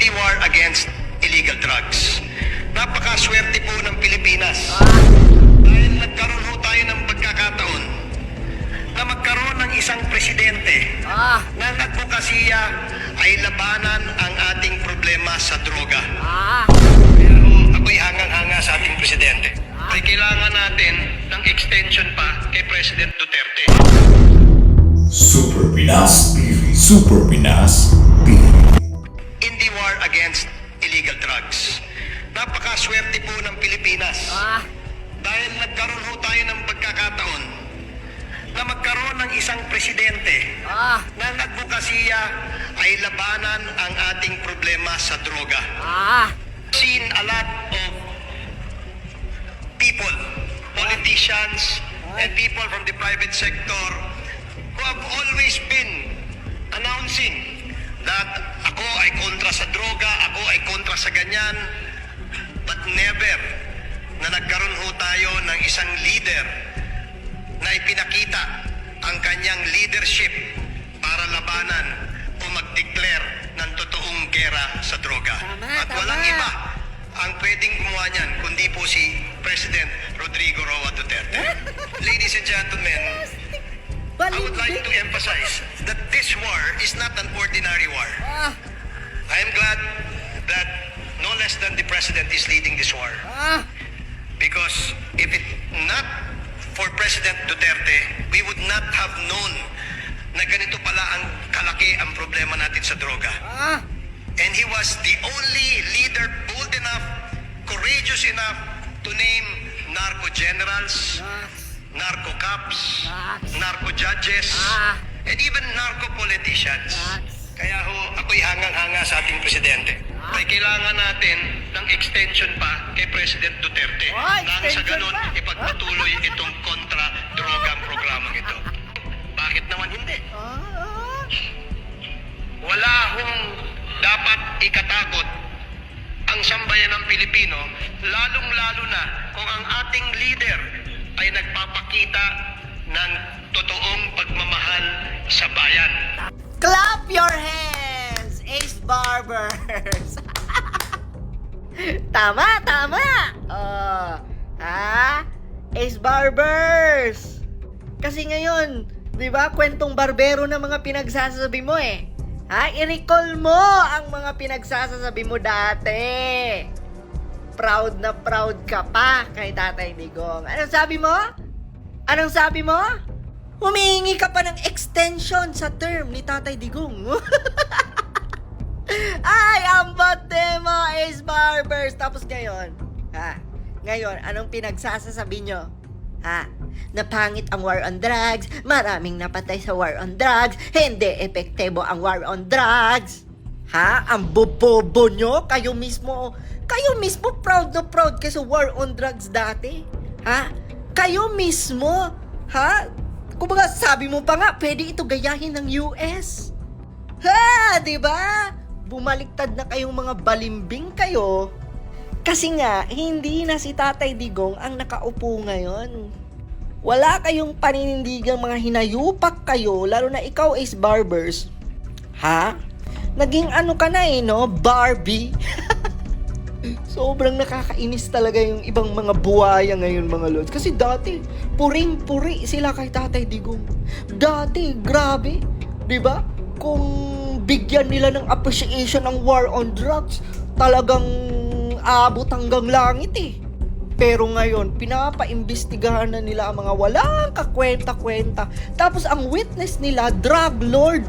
the war against illegal drugs. Napakaswerte po ng Pilipinas. Dahil nagkaroon ho tayo ng pagkakataon na magkaroon ng isang presidente na ang advokasya ay labanan ang ating problema sa droga. Kaya ho, ako'y hangang-hanga sa ating presidente. Ay kailangan natin ng extension pa kay President Duterte. Super Pinas TV. Super Pinas TV. In the war against illegal drugs. Napakaswerte po ng Pilipinas. Dahil nagkaroon ho tayo ng pagkakataon na magkaroon ng isang presidente na ang advokasya ay labanan ang ating problema sa droga. Seen a lot of people, politicians, and people from the private sector who have always been announcing that ako ay kontra sa droga, ako ay kontra sa ganyan, but never na nagkaroon ho tayo ng isang leader na ipinakita ang kanyang leadership para labanan o mag-declare ng totoong gera sa droga. At walang iba ang pwedeng gumawa niyan kundi po si President Rodrigo Roa Duterte. Ladies and gentlemen, I would like to emphasize that this war is not an ordinary war. I am glad that no less than the President is leading this war. Because if it not for President Duterte, we would not have known na ganito pala ang kalaki ang problema natin sa droga. And he was the only leader bold enough, courageous enough to name narco generals, narco cops, narco judges, and even narco politicians. Kaya ho, ako'y hangang-hanga sa ating presidente. Ay kailangan natin ng extension pa kay President Duterte. Nang sa ganun, ipagpatuloy itong kontra-drogang programang ito. Bakit naman hindi? Wala hong dapat ikatakot ang sambayan ng Pilipino, lalong-lalo na kung ang ating leader ay nagpapakita ng totoong pagmamahal sa bayan. Clap your hands, Ace Barbers! Tama! Ace Barbers! Kasi ngayon, di ba, kwentong barbero na mga pinagsasabi mo eh. I-recall mo ang mga pinagsasabi mo dati. Proud na proud ka pa kay Tatay Digong. Anong sabi mo? Humihingi ka pa ng extension sa term ni Tatay Digong. Ay, ang bote mo, Ace Barbers. Tapos ngayon, anong pinagsasabi nyo? Napangit ang war on drugs, maraming napatay sa war on drugs, hindi epektibo ang war on drugs. Ang bobobo nyo, kayo mismo proud na proud kayo sa war on drugs dati. Kayo mismo, kumbaga sabi mo pa nga, pwede ito gayahin ng US. Di ba? Bumaliktad na kayong mga balimbing kayo. Kasi nga, hindi na si Tatay Digong ang nakaupo ngayon. Wala kayong paninindigang mga hinayupak kayo, lalo na ikaw, Ace Barbers. Naging ano ka na no? Barbie. Sobrang nakakainis talaga yung ibang mga buhaya ngayon, mga lods. Kasi dati, puring-puri sila kay Tatay Digong. Dati, grabe. Diba? Kung bigyan nila ng appreciation ng war on drugs, talagang abot hanggang langit eh. Pero ngayon, pinapaimbestigahan na nila ang mga walang kakwenta-kwenta. Tapos ang witness nila, drug lord.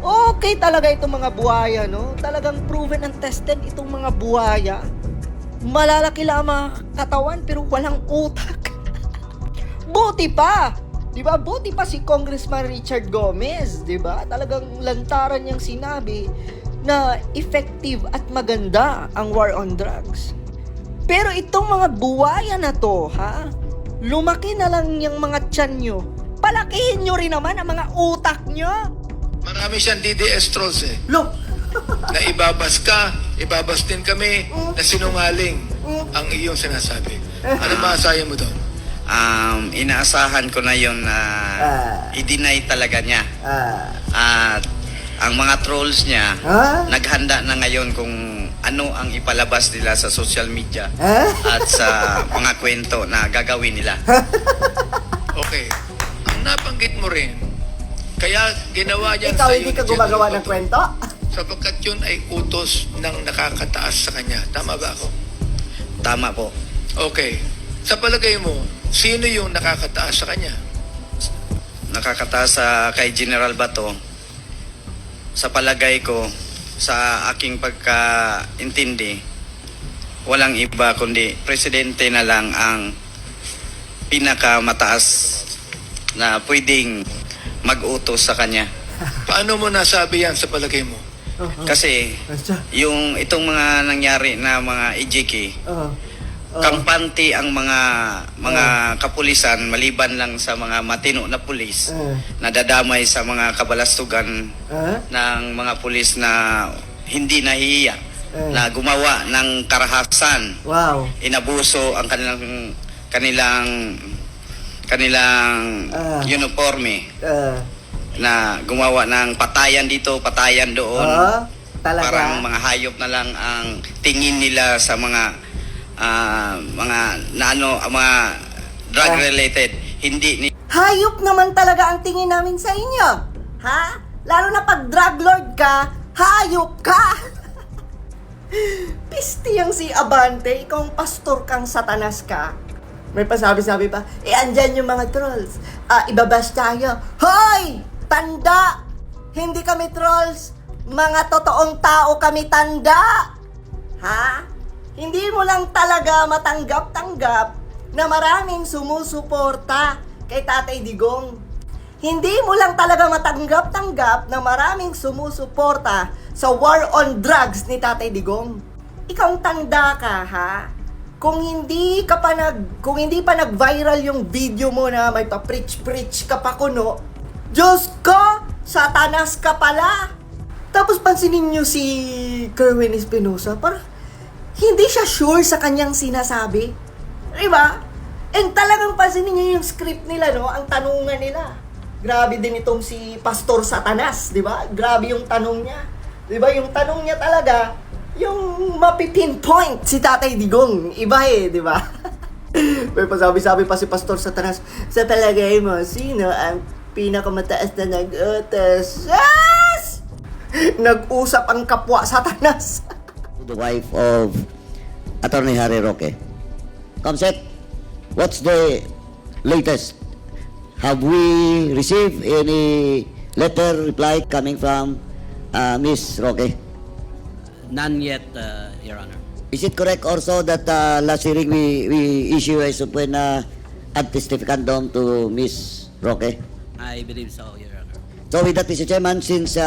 Okay talaga itong mga buhaya, no? Talagang proven and tested itong mga buhaya. Malalaki lang ang mga katawan pero walang utak. Buti pa! Diba? Buti pa si Congressman Richard Gomez, diba? Talagang lantaran niyang sinabi na effective at maganda ang war on drugs. Pero itong mga buwaya na to, lumaki na lang yung mga tiyan nyo. Palakihin nyo rin naman ang mga utak nyo. Marami siyang DDS trolls eh. Na ibabas din kami na sinungaling ang iyong sinasabi. Ano maasayan mo doon? Inaasahan ko na yun na i-deny talaga niya. At ang mga trolls niya, naghanda na ngayon sang-ayon kung ano ang ipalabas nila sa social media Ha? at sa mga kwento na gagawin nila. Okay. Ang nabanggit mo rin, kaya ginawa yan Ikaw sa'yo hindi ni ka General gumagawa ng Bato kwento? sapagkat yun ay utos ng nakakataas sa kanya. Tama ba ako? Tama po. Okay. Sa palagay mo, sino yung nakakataas sa kanya? Nakakataas sa kay General Bato. Sa palagay ko, sa aking pagkaintindi, walang iba kundi presidente na lang ang pinakamataas na pwedeng mag-utos sa kanya. Paano mo nasabi yan sa palagay mo? Kasi yung itong mga nangyari na mga EJK, kampante ang mga kapulisan maliban lang sa mga matino na pulis nadadamay sa mga kabalastugan ng mga pulis na hindi nahihiya na gumawa ng karahasan, Wow. inabuso ang kanilang uniforme, na gumawa ng patayan dito, patayan doon. Talaga? Parang mga hayop na lang ang tingin nila sa mga mga drug related. Hindi ni Hayop naman talaga ang tingin namin sa inyo. Ha? Lalo na pag drug lord ka, hayop ka. Pisti yang si Abante, ikaw ang pastor kang satanas ka. May pasabi-sabi pa, andyan yung mga trolls. Ibabash tayo. Hoy! Tanda! Hindi kami trolls. Mga totoong tao kami tanda. Ha? Hindi mo lang talaga matanggap-tanggap na maraming sumusuporta kay Tatay Digong. Hindi mo lang talaga matanggap-tanggap na maraming sumusuporta sa war on drugs ni Tatay Digong. Ikaw ang tanda ka, ha? Kung hindi pa nag-viral yung video mo na may pa-preach ka pa kuno, Diyos ko, satanas ka pala. Tapos pansinin nyo si Kerwin Espinosa, parang hindi siya sure sa kanyang sinasabi. Diba? And talagang pansinin nyo yung script nila, no? Ang tanungan nila. Grabe din itong si Pastor Satanas, diba? Grabe yung tanong niya. Diba? Yung tanong niya talaga, yung mapipinpoint si Tatay Digong. Iba diba? May pasabi-sabi pa si Pastor Satanas, sa palagay mo, sino ang pinakamataas na nag-utos? Yes! Nag-usap ang kapwa Satanas. The wife of Attorney Harry Roque. Comsec, what's the latest? Have we received any letter reply coming from Miss Roque? None yet, Your Honor. Is it correct also that last hearing we issue a subpoena ad testificandum to Miss Roque? I believe so, Your Honor. So with that, Mr. Chairman, since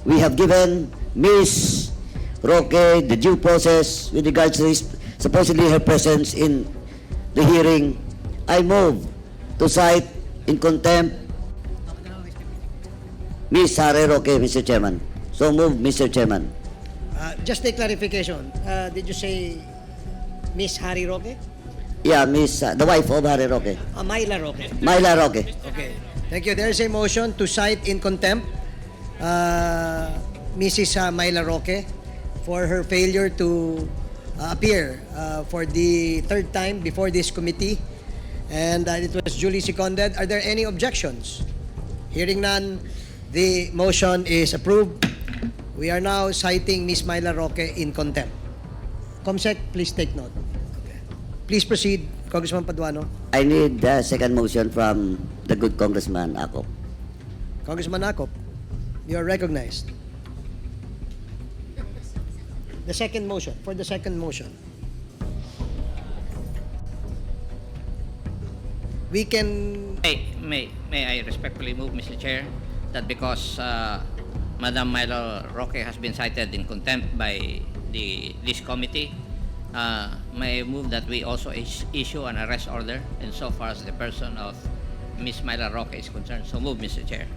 we have given Miss Roque the due process with regards to supposedly her presence in the hearing, I move to cite in contempt Miss Harry Roque, Mr. Chairman. So move, Mr. Chairman. Just a clarification. Did you say Miss Harry Roque? Yeah, Miss, the wife of Harry Roque. Myla Roque. Myla Roque. Okay. Thank you. There is a motion to cite in contempt Mrs. Myla Roque for her failure to appear for the third time before this committee. And it was duly seconded. Are there any objections? Hearing none, the motion is approved. We are now citing Ms. Myla Roque in contempt. Comsec, please take note. Please proceed, Congressman Paduano. I need the second motion from the good Congressman Akop. Congressman Akop, you are recognized. The second motion, for the second motion. We can... May I respectfully move, Mr. Chair, that because Madam Myla Roque has been cited in contempt by this committee, may I move that we also issue an arrest order insofar as the person of Ms. Myla Roque is concerned. So move, Mr. Chair.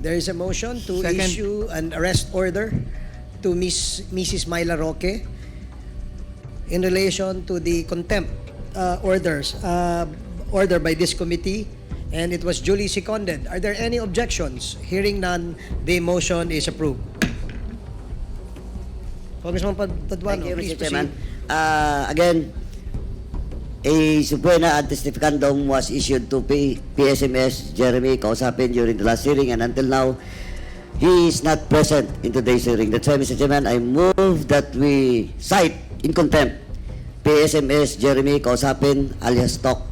There is a motion to Second. issue an arrest order to Mrs. Myla Roque in relation to the contempt order by this committee, and it was duly seconded. Are there any objections? Hearing none, the motion is approved. Congressman Paduano, Thank you, please Mr. Chairman. proceed. Again, a subpoena ad testificandum was issued to PSMS Jeremy kausapin during the last hearing, and until now, he is not present in today's hearing. That's why, Mr. Chairman, I move that we cite in contempt PSMS Jeremy kausapin alias Tox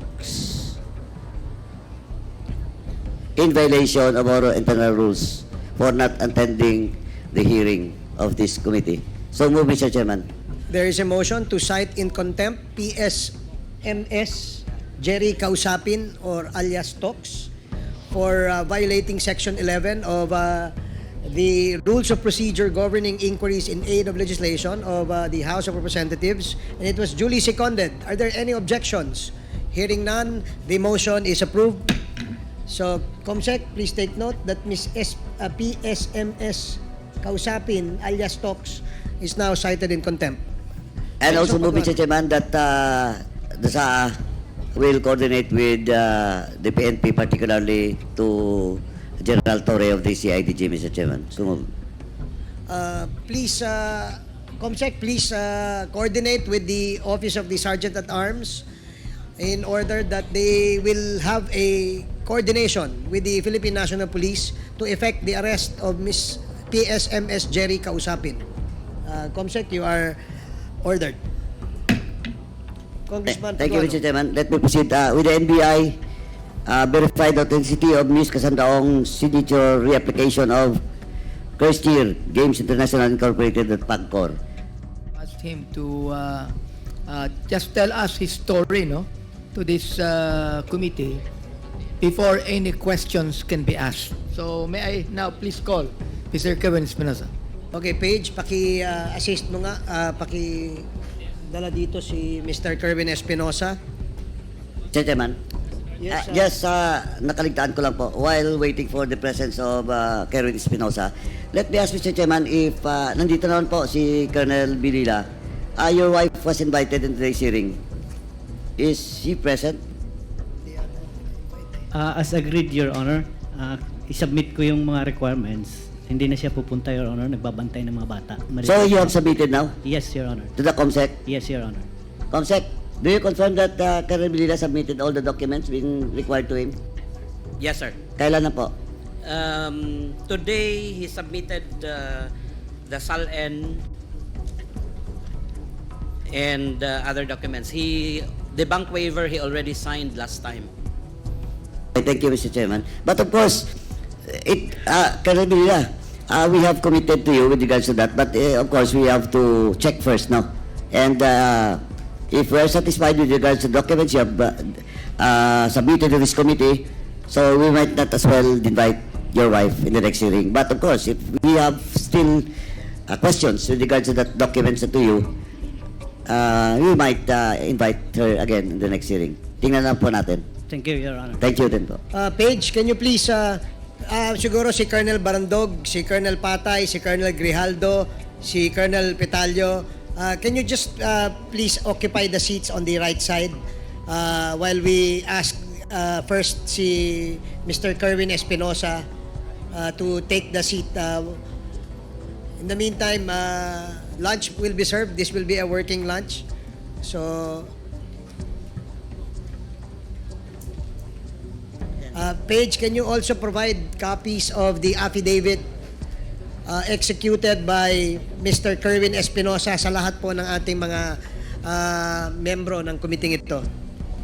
in violation of our internal rules for not attending the hearing of this committee. So move, Mr. Chairman. There is a motion to cite in contempt PSMS Jerry Kausapin or alias Tox for violating Section 11 of the Rules of Procedure governing inquiries in aid of legislation of the House of Representatives, and it was duly seconded. Are there any objections? Hearing none, the motion is approved. So, Comsec, please take note that PSMS Kausapin alias Tox is now cited in contempt. And also move, Mr. Chairman, that the SAA will coordinate with the PNP, particularly to General Torre of the CIDG, Mr. Chairman. So move. Please, Comsec, please coordinate with the Office of the Sergeant at Arms in order that they will have a coordination with the Philippine National Police to effect the arrest of Miss PSMS Jerry Kausapin. Comsec, you are ordered. Congressman Thank you, Paduano. Mr. Chairman. Let me proceed with the NBI. Verified authenticity of Ms. Casandaong signature reapplication of Kirstier Games International Incorporated at PAGCOR. Asked him to just tell us his story, no, to this committee before any questions can be asked. So may I now please call Mr. Kevin Espinosa. Okay, Paige, paki-assist mo nga, paki-dala dito si Mr. Kerwin Espinosa. Mr. Chairman. Yes, nakaligtaan ko lang po, while waiting for the presence of Kerwin Espinosa, let me ask Mr. Chairman if nandito naman po si Colonel Bilila. Your wife was invited in today's hearing. Is she present? As agreed, Your Honor, isubmit ko yung mga requirements. Hindi na siya pupunta, Your Honor. Nagbabantay ng mga bata. So you have submitted now Yes, Your Honor. to the COMSEC? Yes, Your Honor. COMSEC, do you confirm that Colonel Bilila submitted all the documents being required to him? Yes, sir. Kailan na po? Today, he submitted the SALN and other documents. The bank waiver, he already signed last time. Thank you, Mr. Chairman. But of course, Colonel Bilila, we have committed to you with regards to that. But of course, we have to check first now. And if we are satisfied with regards to documents you have submitted to this committee, so we might not as well invite your wife in the next hearing. But of course, if we have still questions with regards to that documents to you, we might invite her again in the next hearing. Tingnan na po natin. Thank you, Your Honor. Thank you din po. Paige, can you please, siguro si Colonel Barandog, si Colonel Patay, si Colonel Grijaldo, si Colonel Petalio, can you just please occupy the seats on the right side while we ask first si Mr. Kerwin Espinosa to take the seat. In the meantime, lunch will be served. This will be a working lunch. So, Paige, can you also provide copies of the affidavit executed by Mr. Kerwin Espinosa sa lahat po ng ating mga membro ng committee ito?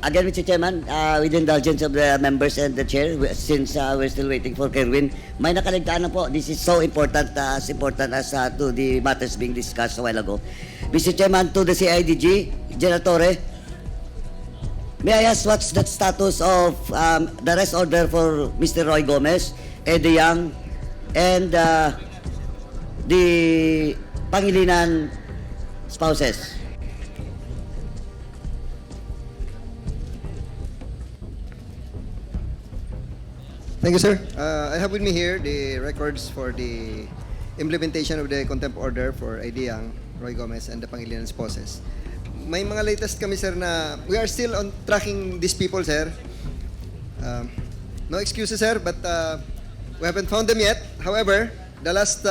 Again, Mr. Chairman, with the indulgence of the members and the chair, since we're still waiting for Kerwin, may nakaligtaan na po. This is so important as to the matters being discussed a while ago. Mr. Chairman, to the CIDG, General Torre, may I ask what's the status of the arrest order for Mr. Roy Gomez, Eddie Yang, and the Pangilinan spouses? Thank you, sir. I have with me here the records for the implementation of the contempt order for Eddie Yang, Roy Gomez, and the Pangilinan spouses. May mga latest kami, sir, na we are still on tracking these people, sir. No excuses, sir, but we haven't found them yet. However, the last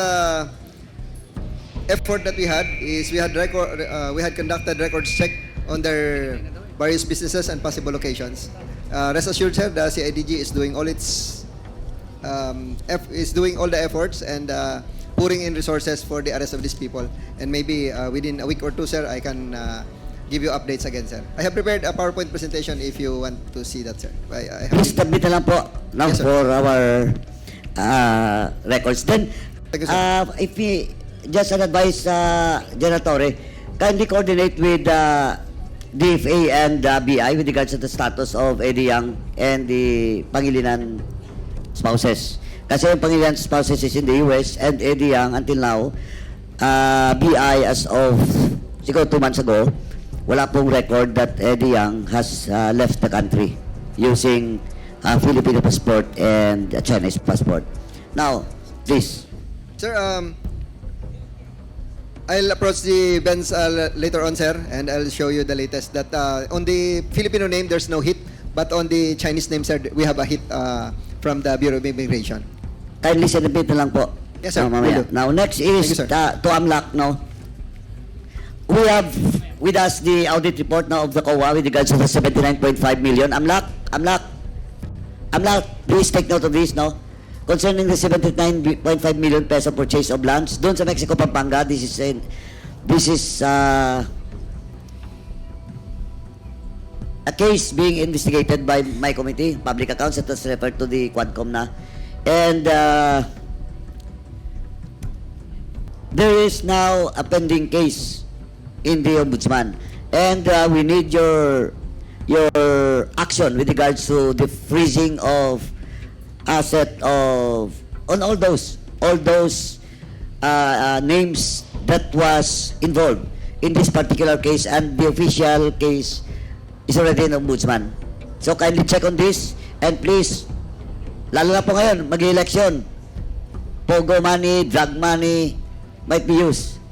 effort that we had is we had conducted records check on their various businesses and possible locations. Rest assured, sir, the CIDG is doing all the efforts and pouring in resources for the arrest of these people. And maybe within a week or two, sir, I can give you updates again, sir. I have prepared a PowerPoint presentation if you want to see that, sir. I have Please submit na lang po now Yes, sir. for our records. Then, Thank you, sir. if we just an advice, General Torre, kindly coordinate with DFA and BI with regards to the status of Eddie Yang and the Pangilinan spouses. Kasi yung Pangilinan spouses is in the US and Eddie Yang until now, BI as of siguro 2 months ago, wala pong record that Eddie Yang has left the country using Filipino passport and a Chinese passport. Now, please. Sir, I'll approach the Benz later on, sir, and I'll show you the latest. That on the Filipino name, there's no hit, but on the Chinese name, sir, we have a hit from the Bureau of Immigration. Kindly submit na lang po. Yes, sir. Mamaya. Will do. Now, next Thank is you, sir. to AMLAC now. We have with us the audit report now of the COA with regards to the 79.5 million. AMLAC, please take note of this now. Concerning the 79.5 million peso purchase of lands doon sa Mexico, Pampanga, this is a case being investigated by my committee, public accounts, that was referred to the Quadcom na. And there is now a pending case in the Ombudsman. And we need your action with regards to the freezing of asset of on all those names that was involved in this particular case, and the official case is already in Ombudsman. So kindly check on this, and please, lalo na po ngayon, mag-election, pogo money, drug money might be used.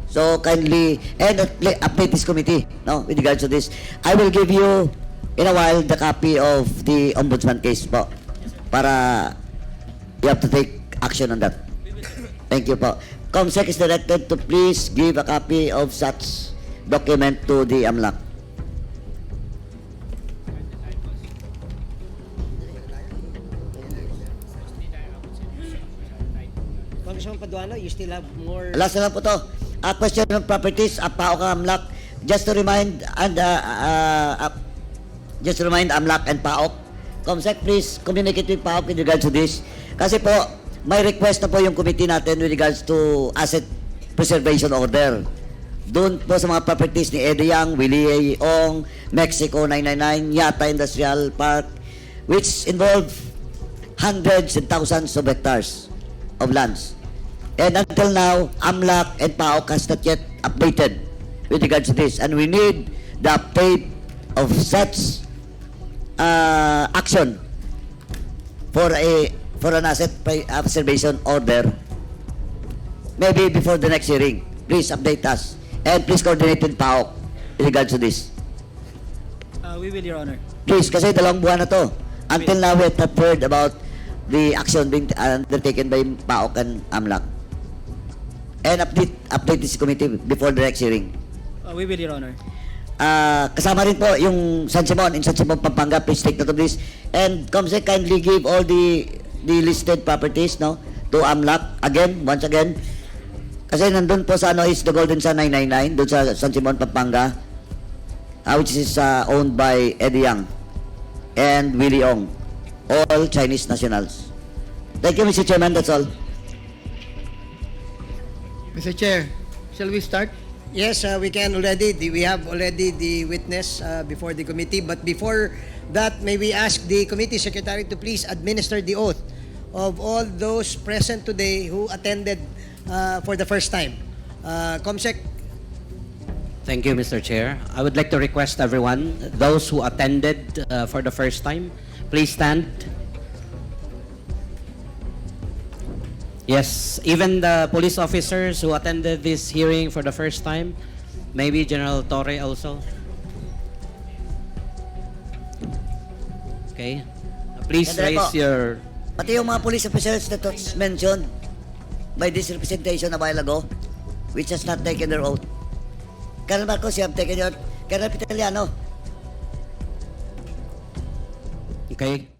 So kindly, and update this committee, no, with regards to this. I will give you in a while the copy of the Ombudsman case po, para you have to take action on that. Thank you po. COMSEC is directed to please give a copy of such document to the AMLAC. Congressman Paduano, you still have more... Last na lang po to. A question of properties, PAOK AMLAC. Just to remind AMLAC and PAOK, COMSEC, please communicate with PAOK with regards to this. Kasi po, may request na po yung committee natin with regards to asset preservation order. Doon po sa mga properties ni Eddie Yang, Willie Ong, Mexico 999, Yata Industrial Park, which involve hundreds and thousands of hectares of lands. And until now, AMLAC and PAOK has not yet updated with regards to this. And we need the update of such action for an asset preservation order, maybe before the next hearing. Please update us, and please coordinate with PAOK with regards to this. We will, Your Honor. Please, kasi 2 buwan na to. Until now, we have not heard about the action being undertaken by PAOK and AMLAC. And update this committee before the next hearing. We will, Your Honor. Kasama rin po yung San Simon, in San Simon, Pampanga. Please take note of this. And COMSEC, kindly give all the listed properties, no, to AMLAC once again. Kasi nandun po sa is the Golden Sun 999, doon sa San Simon, Pampanga, which is owned by Eddie Yang and Willie Ong, all Chinese nationals. Thank you, Mr. Chairman. That's all. Mr. Chair, shall we start? Yes, we can already. We have already the witness before the committee. But before that, may we ask the committee secretary to please administer the oath of all those present today who attended for the first time. COMSEC. Thank you, Mr. Chair. I would like to request everyone, those who attended for the first time, please stand. Yes, even the police officers who attended this hearing for the first time, maybe General Torre also. Okay. Please Sandali raise po. your... Pati yung mga police officers that was mentioned by this representation a while ago, which has not taken their oath. Colonel Marcos, you have taken your... Colonel Pitaliano. Okay.